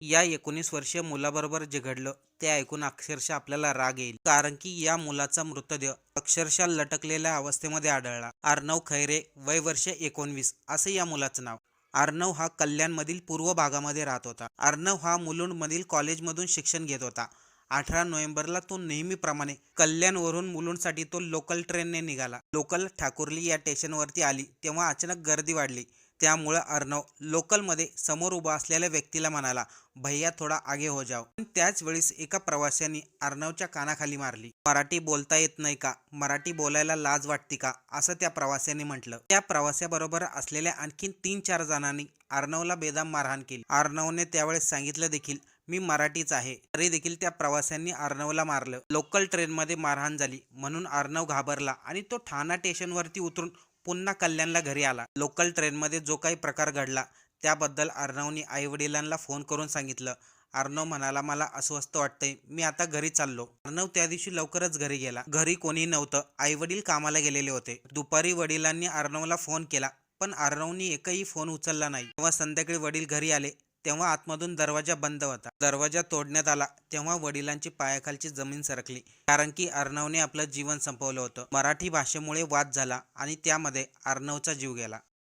या 19 वर्षीय मुलाबरोबर जे घडलं ते ऐकून अक्षरशः आपल्याला राग येईल, कारण की या मुलाचा मृतदेह अक्षरशः लटकलेल्या अवस्थेमध्ये आढळला. अर्णव खैरे, वय वर्ष 19, असे या मुलाचं नाव. अर्णव हा कल्याणमधील पूर्व भागामध्ये राहत होता. अर्णव हा मुलुंडमधील कॉलेजमधून शिक्षण घेत होता. 18 नोव्हेंबरला तो नेहमीप्रमाणे कल्याणवरून मुलुंडसाठी तो लोकल ट्रेनने निघाला. लोकल ठाकुर्ली या स्टेशनवरती आली तेव्हा अचानक गर्दी वाढली. त्यामुळे अर्णव लोकलमध्ये समोर उभा असलेल्या व्यक्तीला म्हणाला, भैया थोडा आगे हो जाओ. पण त्याच वेळेस एका प्रवाशाने अर्णवच्या कानाखाली मारली, मराठी बोलता येत नाही का? मराठी बोलायला लाज वाटते का? असं त्या प्रवाशाने म्हटलं. त्या प्रवाशाबरोबर असलेल्या आणखीन 3-4 जणांनी अर्णवला बेदम मारहाण केली. अर्णवने त्यावेळेस सांगितलं देखील, मी मराठीच आहे. तरी देखील त्या प्रवाशांनी अर्णवला मारलं. लोकल ट्रेनमध्ये मारहाण झाली म्हणून अर्णव घाबरला आणि तो ठाणा स्टेशनवरती उतरून पुन्हा कल्याणला घरी आला. लोकल ट्रेनमध्ये जो काही प्रकार घडला त्याबद्दल अर्णवने आईवडिलांना फोन करून सांगितलं. अर्णव म्हणाला, मला अस्वस्थ वाटतंय, मी आता घरी चाललो. अर्णव त्या दिवशी लवकरच घरी गेला. घरी कोणी नव्हतं, आईवडील कामाला गेलेले होते. दुपारी वडिलांनी अर्णवला फोन केला पण अर्णवने एकही फोन उचलला नाही. तेव्हा संध्याकाळी वडील घरी आले तेव्हा आतमधून दरवाजा बंद होता. दरवाजा तोडण्यात आला तेव्हा वडिलांची पायाखालची जमीन सरकली, कारण की अर्णवने आपलं जीवन संपवलं होतं. मराठी भाषेमुळे वाद झाला आणि त्यामध्ये अर्णवचा जीव गेला.